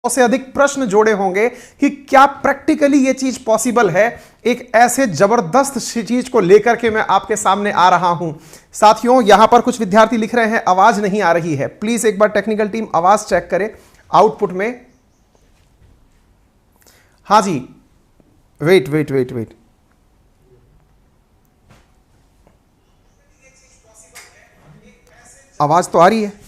से अधिक प्रश्न जोड़े होंगे कि क्या प्रैक्टिकली ये चीज पॉसिबल है। एक ऐसे जबरदस्त चीज को लेकर के मैं आपके सामने आ रहा हूं। साथियों, यहां पर कुछ विद्यार्थी लिख रहे हैं आवाज नहीं आ रही है। प्लीज एक बार टेक्निकल टीम आवाज चेक करे आउटपुट में। हां जी, वेट। आवाज तो आ रही है।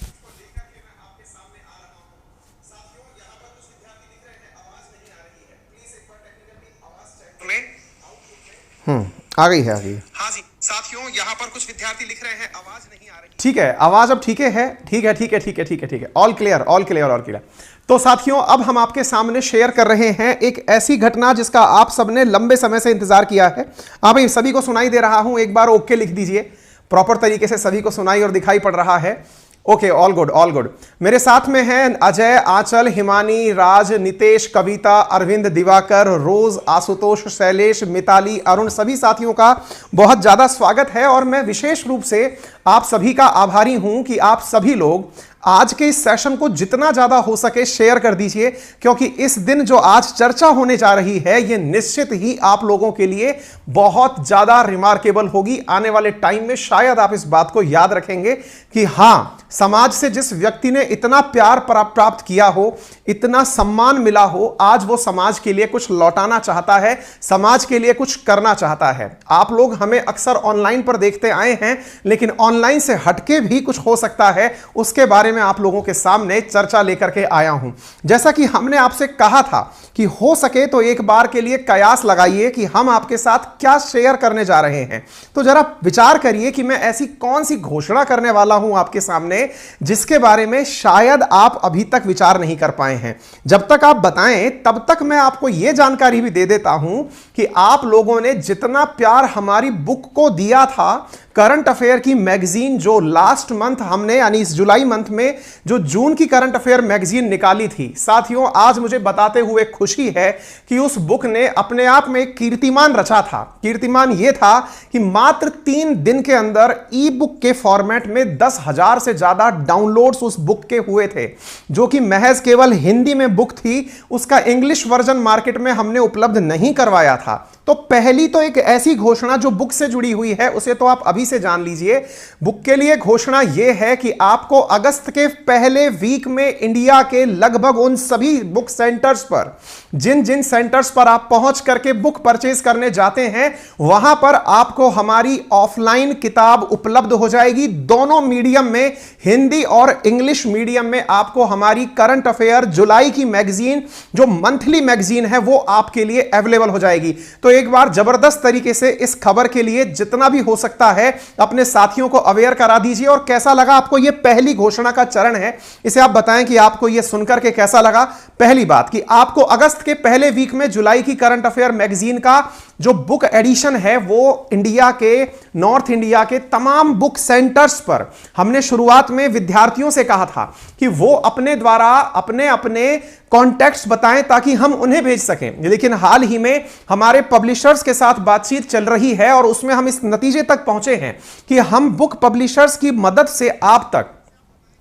आ गई है। हाँ जी साथियों, यहां पर कुछ विद्यार्थी लिख रहे हैं आवाज नहीं आ रही। ठीक है, आवाज अब ठीक है। ठीक है। All clear. तो साथियों, अब हम आपके सामने शेयर कर रहे हैं एक ऐसी घटना जिसका आप सबने लंबे समय से इंतजार किया है। हाँ भाई, सभी को सुनाई दे रहा हूं, एक बार ओके लिख दीजिए। प्रॉपर तरीके से सभी को सुनाई और दिखाई पड़ रहा है। Okay, all good. मेरे साथ में हैं अजय, आंचल, हिमानी, राज, नितेश, कविता, अरविंद, दिवाकर, रोज, आशुतोष, शैलेश, मिताली, अरुण, सभी साथियों का बहुत ज्यादा स्वागत है। और मैं विशेष रूप से आप सभी का आभारी हूं कि आप सभी लोग आज के इस सेशन को जितना ज्यादा हो सके शेयर कर दीजिए, क्योंकि इस दिन जो आज चर्चा होने जा रही है यह निश्चित ही आप लोगों के लिए बहुत ज्यादा रिमार्केबल होगी। आने वाले टाइम में शायद आप इस बात को याद रखेंगे कि हां, समाज से जिस व्यक्ति ने इतना प्यार प्राप्त किया हो, इतना सम्मान मिला हो, आज वो समाज के लिए कुछ लौटाना चाहता है, समाज के लिए कुछ करना चाहता है। आप लोग हमें अक्सर ऑनलाइन पर देखते आए हैं, लेकिन ऑनलाइन से हटके भी कुछ हो सकता है, उसके बारे में आप लोगों के सामने चर्चा लेकर के आया हूं। जैसा कि हमने आपसे कहा था कि हो सके तो एक बार के लिए कयास लगाइए कि हम आपके साथ क्या शेयर करने जा रहे हैं। तो जरा विचार करिए कि मैं ऐसी कौन सी घोषणा करने वाला हूं आपके सामने जिसके बारे में शायद आप अभी तक विचार नहीं कर पाए हैं। जब तक आप बताएं तब तक मैं आपको यह जानकारी भी दे देता हूं कि आप लोगों ने जितना प्यार हमारी बुक को दिया था, करंट अफेयर की मैगजीन जो लास्ट मंथ हमने यानी इस जुलाई मंथ में जो जून की करंट अफेयर मैगजीन निकाली थी, साथियों आज मुझे बताते हुए खुशी है कि उस बुक ने अपने आप में एक कीर्तिमान रचा था। कीर्तिमान यह था कि मात्र 3 दिन के अंदर ई बुक के फॉर्मेट में 10,000 से ज्यादा डाउनलोड्स उस बुक के हुए थे, जो कि महज केवल हिंदी में बुक थी। उसका इंग्लिश वर्जन मार्केट में हमने उपलब्ध नहीं करवाया था। तो पहली तो एक ऐसी घोषणा जो बुक से जुड़ी हुई है उसे तो आप अभी से जान लीजिए। बुक के लिए घोषणा यह है कि आपको अगस्त के पहले वीक में इंडिया के लगभग उन सभी बुक सेंटर्स पर, जिन जिन सेंटर्स पर आप पहुंच करके बुक परचेज करने जाते हैं, वहां पर आपको हमारी ऑफलाइन किताब उपलब्ध हो जाएगी। दोनों मीडियम में, हिंदी और इंग्लिश मीडियम में आपको हमारी करंट अफेयर जुलाई की मैगजीन जो मंथली मैगजीन है वो आपके लिए अवेलेबल हो जाएगी। तो एक बार जबरदस्त तरीके से इस खबर के लिए जितना भी हो सकता है अपने साथियों को अवेयर करा दीजिए। और कैसा लगा आपको यह पहली घोषणा का चरण है, इसे आप बताएं कि आपको यह सुनकर के कैसा लगा। पहली बात कि आपको अगस्त के पहले वीक में जुलाई की करंट अफेयर मैगजीन का जो बुक एडिशन है वो इंडिया के, नॉर्थ इंडिया के तमाम बुक सेंटर्स पर हमने शुरुआत में विद्यार्थियों से कहा था कि वो अपने द्वारा अपने अपने कॉन्टैक्ट्स बताएं ताकि हम उन्हें भेज सकें। लेकिन हाल ही में हमारे पब्लिशर्स के साथ बातचीत चल रही है और उसमें हम इस नतीजे तक पहुंचे हैं कि हम बुक पब्लिशर्स की मदद से आप तक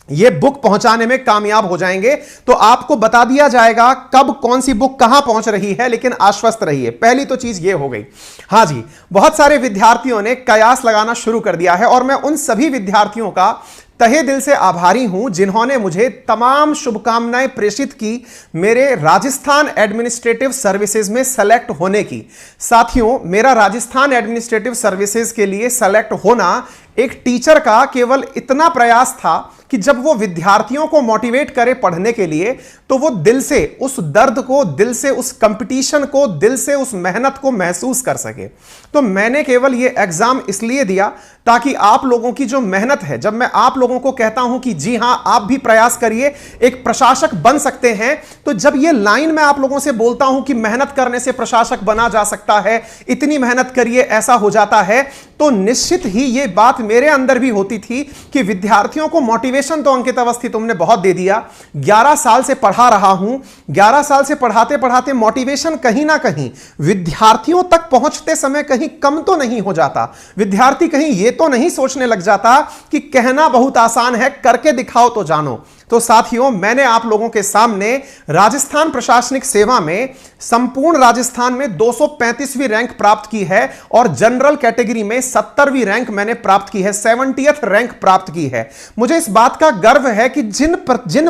ये बुक पहुंचाने में कामयाब हो जाएंगे। तो आपको बता दिया जाएगा कब कौन सी बुक कहां पहुंच रही है, लेकिन आश्वस्त रहिए। पहली तो चीज ये हो गई। हां जी, बहुत सारे विद्यार्थियों ने कयास लगाना शुरू कर दिया है और मैं उन सभी विद्यार्थियों का तहे दिल से आभारी हूं जिन्होंने मुझे तमाम शुभकामनाएं प्रेषित की मेरे राजस्थान एडमिनिस्ट्रेटिव सर्विसेज में सेलेक्ट होने की। साथियों, मेरा राजस्थान एडमिनिस्ट्रेटिव सर्विसेज के लिए सेलेक्ट होना एक टीचर का केवल इतना प्रयास था कि जब वो विद्यार्थियों को मोटिवेट करे पढ़ने के लिए, तो वो दिल से उस दर्द को, दिल से उस कंपटीशन को, दिल से उस मेहनत को महसूस कर सके। तो मैंने केवल ये एग्जाम इसलिए दिया ताकि आप लोगों की जो मेहनत है, जब मैं आप लोगों को कहता हूं कि जी हां आप भी प्रयास करिए, एक प्रशासक बन सकते हैं, तो जब ये लाइन मैं आप लोगों से बोलता हूं कि मेहनत करने से प्रशासक बना जा सकता है, इतनी मेहनत करिए ऐसा हो जाता है, तो निश्चित ही ये बात मेरे अंदर भी होती थी कि विद्यार्थियों को मोटिवेशन तो अंकित अवस्थी तुमने बहुत दे दिया। 11 साल से पढ़ा रहा हूं, 11 साल से पढ़ाते पढ़ाते मोटिवेशन कहीं ना कहीं विद्यार्थियों तक पहुंचते समय कहीं कम तो नहीं हो जाता। विद्यार्थी कहीं ये तो नहीं सोचने लग जाता कि कहना बहुत आसान है, करके दिखाओ तो जानो। तो साथियों, मैंने आप लोगों के सामने राजस्थान प्रशासनिक सेवा में संपूर्ण राजस्थान में 235वीं रैंक प्राप्त की है और जनरल कैटेगरी में 70वीं रैंक मैंने प्राप्त की है, 70th रैंक प्राप्त की है। मुझे इस बात का गर्व है कि जिन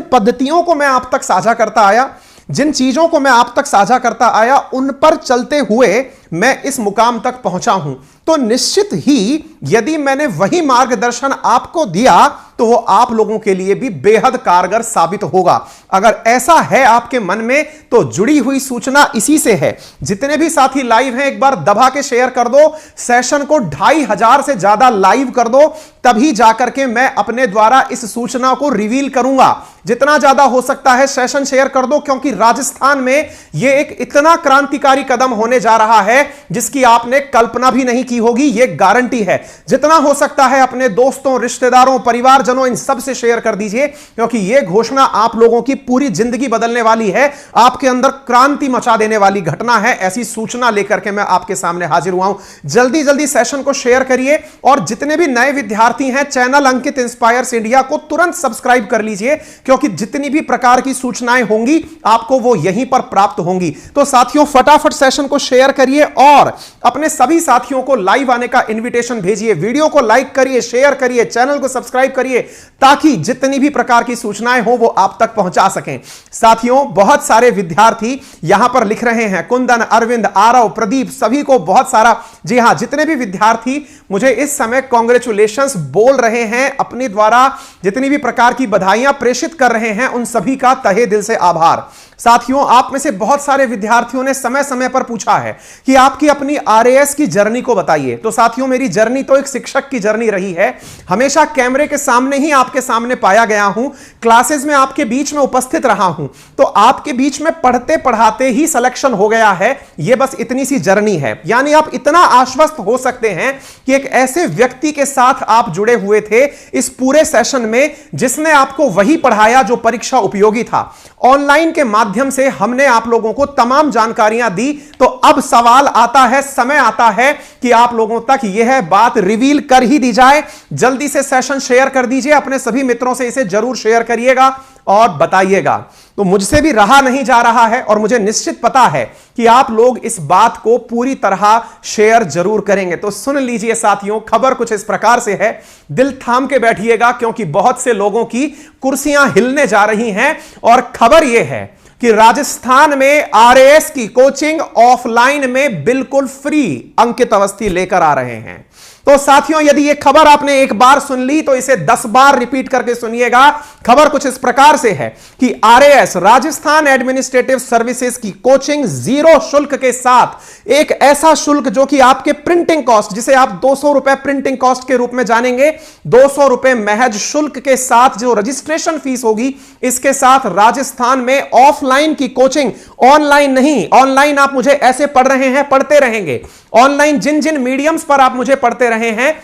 पद्धतियों को मैं आप तक साझा करता आया, जिन चीजों को मैं आप तक साझा करता आया, उन पर चलते हुए मैं इस मुकाम तक पहुंचा हूं। तो निश्चित ही यदि मैंने वही मार्गदर्शन आपको दिया तो वो आप लोगों के लिए भी बेहद कारगर साबित होगा। अगर ऐसा है आपके मन में तो जुड़ी हुई सूचना इसी से है। जितने भी साथी लाइव हैं, एक बार दबा के शेयर कर दो, सेशन को 2500 से ज्यादा लाइव कर दो, तभी जाकर के मैं अपने द्वारा इस सूचना को रिवील करूंगा। जितना ज्यादा हो सकता है सेशन शेयर कर दो, क्योंकि राजस्थान में यह एक इतना क्रांतिकारी कदम होने जा रहा है जिसकी आपने कल्पना भी नहीं की होगी, यह गारंटी है। जितना हो सकता है अपने दोस्तों, रिश्तेदारों, परिवारजनों, इन सब से शेयर कर दीजिए, क्योंकि यह घोषणा आप लोगों की पूरी जिंदगी बदलने वाली है, आपके अंदर क्रांति मचा देने वाली घटना है। ऐसी सूचना लेकर के मैं आपके सामने हाजिर हुआ हूं। जल्दी जल्दी सेशन को शेयर करिए और जितने भी नए विद्यार्थी हैं, चैनल अंकित इंस्पायर्स इंडिया को तुरंत सब्सक्राइब कर लीजिए, क्योंकि जितनी भी प्रकार की सूचनाएं होंगी आपको वो यहीं पर प्राप्त होंगी। तो साथियों, फटाफट सेशन को शेयर करिए और अपने सभी साथियों को लाइव आने का इनविटेशन भेजिए। वीडियो को लाइक करिए, शेयर करिए, चैनल को सब्सक्राइब करिए, ताकि जितनी भी प्रकार की सूचनाएं हो वो आप तक पहुंचा सकें। साथियों, बहुत सारे विद्यार्थी यहां पर लिख रहे हैं, कुंदन, अरविंद, आरव, प्रदीप, सभी को बहुत सारा, जी हां, जितने भी विद्यार्थी मुझे इस समय कांग्रेचुलेशंस बोल रहे हैं, अपने द्वारा जितनी भी प्रकार की बधाइयां प्रेषित कर रहे हैं, उन सभी का तहे दिल से आभार। साथियों, आप में से बहुत सारे विद्यार्थियों ने समय समय पर पूछा है कि आपकी अपनी आरएएस की जर्नी को बताइए। तो साथियों, मेरी जर्नी तो एक शिक्षक की जर्नी रही है। हमेशा कैमरे के सामने ही आपके सामने पाया गया हूं, क्लासेस में आपके बीच में उपस्थित रहा हूं, तो आपके बीच में पढ़ते पढ़ाते ही सिलेक्शन हो गया है। यह बस इतनी सी जर्नी है। यानी आप इतना आश्वस्त हो सकते हैं कि एक ऐसे व्यक्ति के साथ आप जुड़े हुए थे इस पूरे सेशन में, जिसने आपको वही पढ़ाया जो परीक्षा उपयोगी था। ऑनलाइन के माध्यम से हमने आप लोगों को तमाम जानकारियां दी। तो अब सवाल आता है, समय आता है कि आप लोगों तक यह बात रिवील कर ही दी जाए। जल्दी से सेशन शेयर कर दीजिए, अपने सभी मित्रों से इसे जरूर शेयर करिएगा और बताइएगा। तो मुझसे भी रहा नहीं जा रहा है और मुझे निश्चित पता है कि आप लोग इस बात को पूरी तरह शेयर जरूर करेंगे। तो सुन लीजिए साथियों, खबर कुछ इस प्रकार से है, दिल थाम के बैठिएगा, क्योंकि बहुत से लोगों की कुर्सियां हिलने जा रही हैं। और खबर यह है कि राजस्थान में आरएएस की कोचिंग ऑफलाइन में बिल्कुल फ्री अंकित अवस्थी लेकर आ रहे हैं। तो साथियों, यदि यह खबर आपने एक बार सुन ली तो इसे 10 बार रिपीट करके सुनिएगा। खबर कुछ इस प्रकार से है कि आरएएस, राजस्थान एडमिनिस्ट्रेटिव सर्विसेज की कोचिंग 0 शुल्क के साथ, एक ऐसा शुल्क जो कि आपके प्रिंटिंग कॉस्ट, जिसे आप 200 रुपए प्रिंटिंग कॉस्ट के रूप में जानेंगे, 200 रुपए महज शुल्क के साथ जो रजिस्ट्रेशन फीस होगी, इसके साथ राजस्थान में ऑफलाइन की कोचिंग, ऑनलाइन नहीं, ऑनलाइन आप मुझे ऐसे पढ़ रहे हैं, पढ़ते रहेंगे। ऑनलाइन जिन जिन मीडियम्स पर आप मुझे पढ़ते रहे हैं,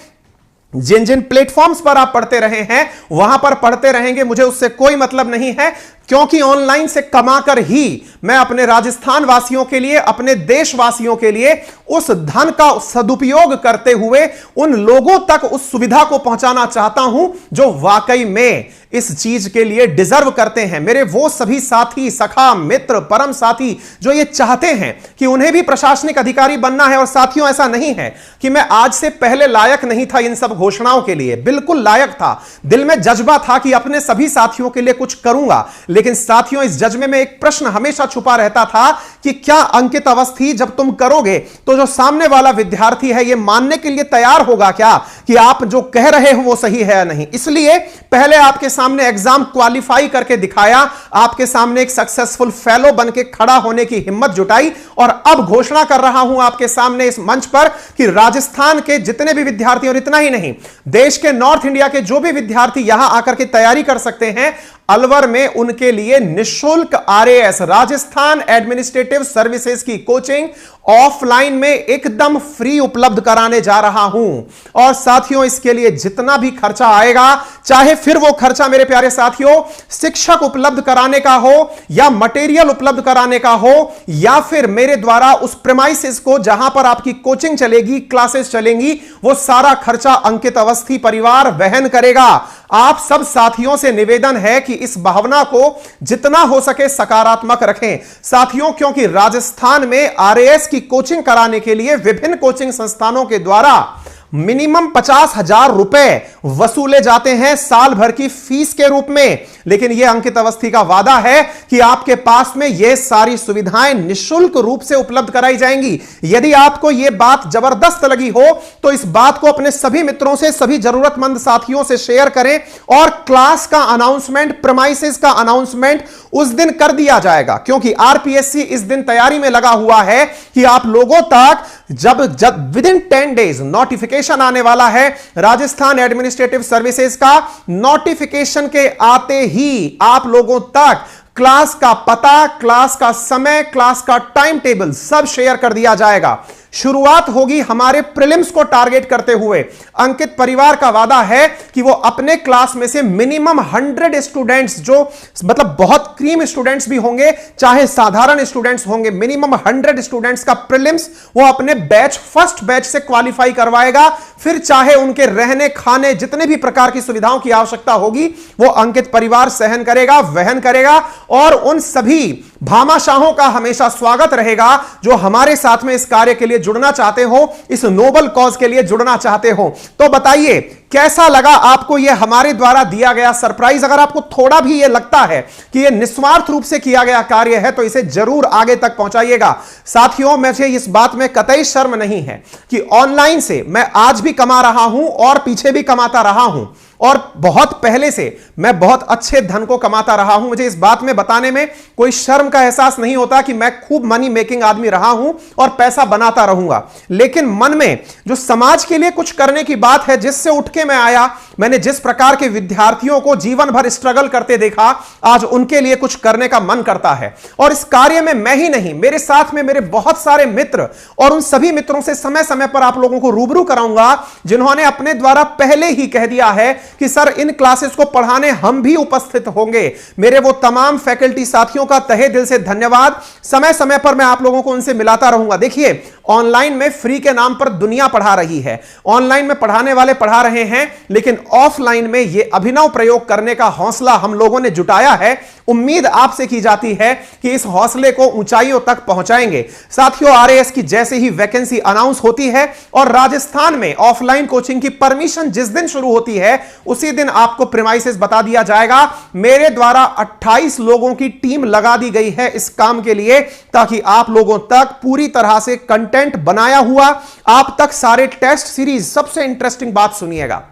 जिन जिन प्लेटफॉर्म्स पर आप पढ़ते रहे हैं, वहां पर पढ़ते रहेंगे, मुझे उससे कोई मतलब नहीं है, क्योंकि ऑनलाइन से कमाकर ही मैं अपने राजस्थान वासियों के लिए, अपने देशवासियों के लिए उस धन का सदुपयोग करते हुए उन लोगों तक उस सुविधा को पहुंचाना चाहता हूं जो वाकई में इस चीज के लिए डिजर्व करते हैं। मेरे वो सभी साथी, सखा, मित्र, परम साथी जो ये चाहते हैं कि उन्हें भी प्रशासनिक अधिकारी बनना है। और साथियों, ऐसा नहीं है कि मैं आज से पहले लायक नहीं था इन सब घोषणाओं के लिए, बिल्कुल लायक था। दिल में जज्बा था कि अपने सभी साथियों के लिए कुछ करूंगा। लेकिन साथियों, इस जज्बे में एक प्रश्न हमेशा छुपा रहता था कि क्या अंकित अवस्थी जब तुम करोगे तो जो सामने वाला विद्यार्थी है, यह मानने के लिए तैयार होगा क्या कि आप जो कह रहे हो वो सही है या नहीं। इसलिए पहले आपके सामने एग्जाम क्वालिफाई करके दिखाया, आपके सामने एक सक्सेसफुल फेलो बनके खड़ा होने की हिम्मत जुटाई, और अब घोषणा कर रहा हूं आपके सामने इस मंच पर कि राजस्थान के जितने भी विद्यार्थी, और इतना ही नहीं, देश के नॉर्थ इंडिया के जो भी विद्यार्थी यहां आकर के तैयारी कर सकते हैं, अलवर में उनके लिए निःशुल्क आरएएस, राजस्थान एडमिनिस्ट्रेटिव सर्विसेज की कोचिंग ऑफलाइन में एकदम फ्री उपलब्ध कराने जा रहा हूं। और साथियों, इसके लिए जितना भी खर्चा आएगा, चाहे फिर वो खर्चा मेरे प्यारे साथियों शिक्षक उपलब्ध कराने का हो, या मटेरियल उपलब्ध कराने का हो, या फिर मेरे द्वारा उस प्रेमाइसिस को जहां पर आपकी कोचिंग चलेगी, क्लासेस चलेंगी, वो सारा खर्चा अंकित अवस्थी परिवार वहन करेगा। आप सब साथियों से निवेदन है कि इस भावना को जितना हो सके सकारात्मक रखें साथियों, क्योंकि राजस्थान में आरएएस की कोचिंग कराने के लिए विभिन्न कोचिंग संस्थानों के द्वारा मिनिमम 50,000 रुपए वसूले जाते हैं साल भर की फीस के रूप में। लेकिन यह अंकित अवस्थी का वादा है कि आपके पास में यह सारी सुविधाएं निःशुल्क रूप से उपलब्ध कराई जाएंगी। यदि आपको यह बात जबरदस्त लगी हो तो इस बात को अपने सभी मित्रों से, सभी जरूरतमंद साथियों से शेयर करें, और क्लास का अनाउंसमेंट, प्रेमाइसिस का अनाउंसमेंट उस दिन कर दिया जाएगा, क्योंकि आरपीएससी इस दिन तैयारी में लगा हुआ है कि आप लोगों तक जब विद इन 10 डेज नोटिफिकेशन आने वाला है। राजस्थान एडमिनिस्ट्रेटिव सर्विसेज का नोटिफिकेशन के आते ही आप लोगों तक क्लास का पता, क्लास का समय, क्लास का टाइम टेबल सब शेयर कर दिया जाएगा। शुरुआत होगी हमारे प्रीलिम्स को टारगेट करते हुए। अंकित परिवार का वादा है कि वो अपने क्लास में से मिनिमम 100 स्टूडेंट्स, जो मतलब बहुत क्रीम स्टूडेंट्स भी होंगे, चाहे साधारण स्टूडेंट्स होंगे, मिनिमम 100 स्टूडेंट्स का प्रीलिम्स वो अपने बैच, फर्स्ट बैच से क्वालिफाई करवाएगा। फिर चाहे उनके रहने, खाने, जितने भी प्रकार की सुविधाओं की आवश्यकता होगी वो अंकित परिवार सहन करेगा, वहन करेगा, और उन सभी भामाशाहों का हमेशा स्वागत रहेगा जो हमारे साथ में इस कार्य के लिए जुड़ना चाहते हो, इस नोबल कॉज के लिए जुड़ना चाहते हो। तो बताइए कैसा लगा आपको यह हमारे द्वारा दिया गया सरप्राइज। अगर आपको थोड़ा भी यह लगता है कि यह निस्वार्थ रूप से किया गया कार्य है तो इसे जरूर आगे तक पहुंचाइएगा। साथियों, मुझे इस बात में कतई शर्म नहीं है कि ऑनलाइन से मैं आज भी कमा रहा हूं और पीछे भी कमाता रहा हूं, और बहुत पहले से मैं बहुत अच्छे धन को कमाता रहा हूं। मुझे इस बात में बताने में कोई शर्म का एहसास नहीं होता कि मैं खूब मनी मेकिंग आदमी रहा हूं और पैसा बनाता रहूंगा। लेकिन मन में जो समाज के लिए कुछ करने की बात है, जिससे उठ के मैं आया, मैंने जिस प्रकार के विद्यार्थियों को जीवन भर स्ट्रगल करते देखा, आज उनके लिए कुछ करने का मन करता है। और इस कार्य में मैं ही नहीं, मेरे साथ में मेरे बहुत सारे मित्र, और उन सभी मित्रों से समय समय पर आप लोगों को रूबरू कराऊंगा जिन्होंने अपने द्वारा पहले ही कह दिया है कि सर इन क्लासेस को पढ़ाने हम भी उपस्थित होंगे। मेरे वो तमाम फैकल्टी साथियों का तहे दिल से धन्यवाद। समय समय पर मैं आप लोगों को उनसे मिलाता रहूंगा। देखिए, ऑनलाइन में फ्री के नाम पर दुनिया पढ़ा रही है, ऑनलाइन में पढ़ाने वाले पढ़ा रहे हैं, लेकिन ऑफलाइन में यह अभिनव प्रयोग करने का हौसला हम लोगों ने जुटाया है। उम्मीद आपसे की जाती है कि इस हौसले को ऊंचाइयों तक पहुंचाएंगे। साथियों, आरएएस की जैसे ही वैकेंसी अनाउंस होती है और राजस्थान में ऑफलाइन कोचिंग की परमिशन जिस दिन शुरू होती है उसी दिन आपको प्रीमाइसेस बता दिया जाएगा। मेरे द्वारा 28 लोगों की टीम लगा दी गई है इस काम के लिए, ताकि आप लोगों तक पूरी तरह से कंटेंट बनाया हुआ आप तक सारे टेस्ट सीरीज। सबसे इंटरेस्टिंग बात सुनिएगा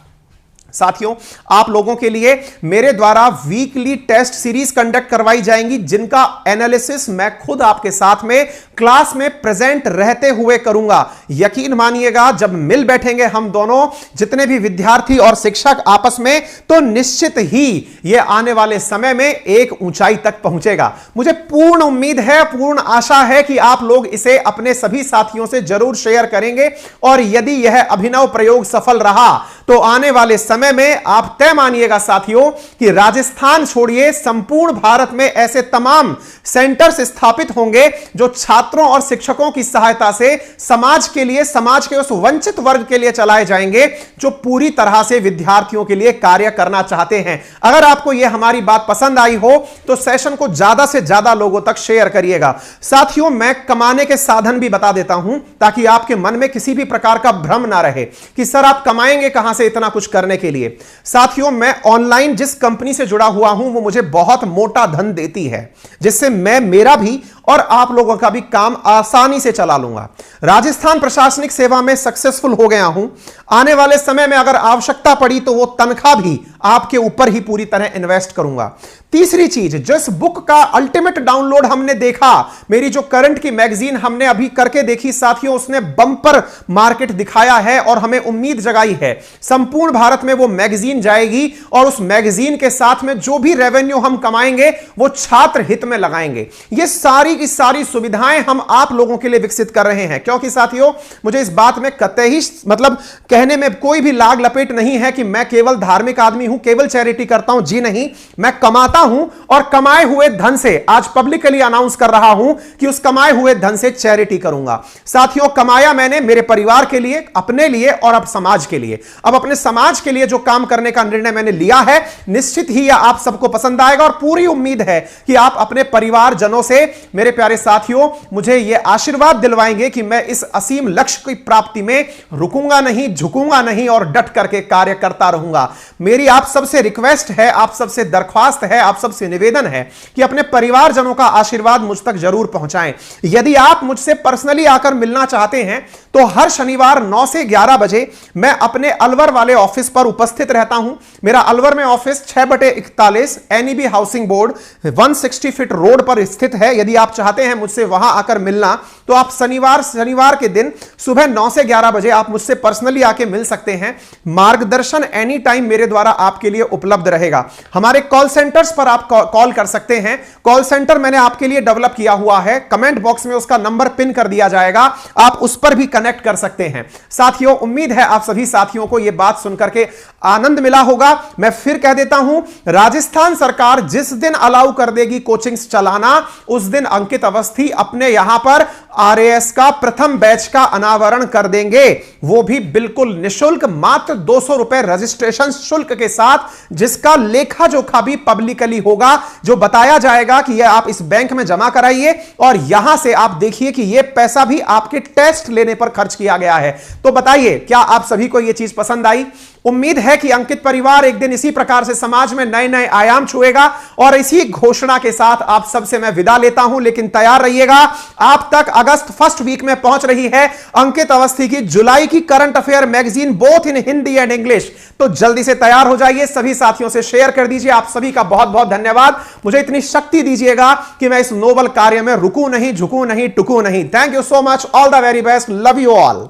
साथियों, आप लोगों के लिए मेरे द्वारा वीकली टेस्ट सीरीज कंडक्ट करवाई जाएंगी, जिनका एनालिसिस मैं खुद आपके साथ में क्लास में प्रेजेंट रहते हुए करूंगा। यकीन मानिएगा, जब मिल बैठेंगे हम दोनों, जितने भी विद्यार्थी और शिक्षक आपस में, तो निश्चित ही यह आने वाले समय में एक ऊंचाई तक पहुंचेगा। मुझे पूर्ण उम्मीद है, पूर्ण आशा है कि आप लोग इसे अपने सभी साथियों से जरूर शेयर करेंगे, और यदि यह अभिनव प्रयोग सफल रहा तो आने वाले समय में आप तय मानिएगा साथियों कि राजस्थान छोड़िए, संपूर्ण भारत में ऐसे तमाम सेंटर्स स्थापित होंगे जो छात्रों और शिक्षकों की सहायता से समाज के लिए, समाज के उस वंचित वर्ग के लिए चलाए जाएंगे जो पूरी तरह से विद्यार्थियों के लिए कार्य करना चाहते हैं। अगर आपको यह हमारी बात पसंद आई हो तो सेशन को ज्यादा से ज्यादा लोगों तक शेयर करिएगा। साथियों, मैं कमाने के साधन भी बता देता हूं ताकि आपके मन में किसी भी प्रकार का भ्रम ना रहे कि सर आप कमाएंगे कहां से इतना कुछ करने के लिए। साथियों, मैं ऑनलाइन जिस कंपनी से जुड़ा हुआ हूं वो मुझे बहुत मोटा धन देती है, जिससे मैं मेरा भी और आप लोगों का भी काम आसानी से चला लूंगा। राजस्थान प्रशासनिक सेवा में सक्सेसफुल हो गया हूं। आने वाले समय में अगर आवश्यकता पड़ी तो वो तनख्वाह भी आपके ऊपर ही पूरी तरह इन्वेस्ट करूंगा। तीसरी चीज, जिस बुक का अल्टीमेट डाउनलोड हमने देखा, मेरी जो करंट की मैगजीन हमने अभी करके देखी साथियों, उसने बम्पर मार्केट दिखाया है और हमें उम्मीद जगाई है। संपूर्ण भारत में वो मैगजीन जाएगी और उस मैगजीन के साथ में जो भी रेवेन्यू हम कमाएंगे वो छात्र हित में लगाएंगे। ये सारी की सारी सुविधाएं हम आप लोगों के लिए विकसित कर रहे हैं, क्योंकि साथियों मुझे इस बात में कतई मतलब कहने में कोई भी लाग लपेट नहीं है कि मैं केवल धार्मिक आदमी हूं, केवल चैरिटी करता हूं। जी नहीं, मैं कमाता हूं और कमाए हुए धन से आज पब्लिकली अनाउंस कर रहा हूं कि उस कमाए हुए धन से चैरिटी करूंगा। साथियों, कमाया मैंने मेरे परिवार के लिए, अपने लिए और अब समाज के लिए। अब अपने समाज के लिए जो काम करने का निर्णय मैंने लिया है, निश्चित ही यह आप सबको पसंद आएगा और पूरी उम्मीद है कि आप अपने परिवारजनों से, मेरे प्यारे साथियों, मुझे यह आशीर्वाद दिलवाएंगे कि मैं इस असीम लक्ष्य की प्राप्ति में रुकूंगा नहीं, झुकूंगा नहीं और डट करके कार्य करता रहूंगा। मेरी आप सबसे रिक्वेस्ट है, आप सबसे दरख्वास्त है, आप सबसे निवेदन है कि अपने परिवारजनों का आशीर्वाद मुझ तक जरूर पहुंचाएं। यदि आप मुझसे पर्सनली आकर मिलना चाहते हैं तो हर शनिवार 9 से 11 बजे मैं अपने अलवर वाले ऑफिस पर उपस्थित रहता हूं। मेरा अलवर में office 6/41 NEB housing board 160 feet road पर स्थित है। यदि आप चाहते हैं मुझसे वहां आकर मिलना तो आप शनिवार के दिन सुबह 9 से 11 बजे आप मुझसे पर्सनली आके मिल सकते हैं। मार्गदर्शन एनी टाइम मेरे द्वारा आपके लिए उपलब्ध रहेगा। हमारे कॉल सेंटर्स पर आप कॉल कर सकते हैं। कॉल सेंटर मैंने आपके लिए डेवलप किया हुआ है, कमेंट बॉक्स में उसका नंबर पिन कर दिया जाएगा, आप उस पर भी कनेक्ट कर सकते हैं। साथियों, उम्मीद है आप सभी साथियों को यह बात सुनकर के आनंद मिला होगा। मैं फिर कह देता हूं, राजस्थान सरकार जिस दिन अलाउ कर देगी कोचिंग्स चलाना, उस दिन अंकित अवस्थी अपने यहां पर आरएएस का प्रथम बैच का अनावरण कर देंगे, वो भी बिल्कुल निशुल्क, मात्र 200 रुपए रजिस्ट्रेशन शुल्क के साथ, जिसका लेखा जोखा भी पब्लिकली होगा, जो बताया जाएगा कि यह आप इस बैंक में जमा कराइए और यहां से आप देखिए कि यह पैसा भी आपके टेस्ट लेने पर खर्च किया गया है। तो बताइए, क्या आप सभी को यह चीज पसंद आई? उम्मीद है कि अंकित परिवार एक दिन इसी प्रकार से समाज में नए नए आयाम छुएगा और इसी घोषणा के साथ आप सबसे मैं विदा लेता हूं। लेकिन तैयार रहिएगा, आप तक अगस्त फर्स्ट वीक में पहुंच रही है अंकित अवस्थी की जुलाई की current affair magazine, both in Hindi and English. तो जल्दी से तैयार हो जाइए, सभी साथियों से शेयर कर दीजिए। आप सभी का बहुत बहुत धन्यवाद। मुझे इतनी शक्ति दीजिएगा कि मैं इस नोबल कार्य में रुकूं नहीं, झुकूं नहीं, टुकूं नहीं। Thank you so much, all the very best, love you all.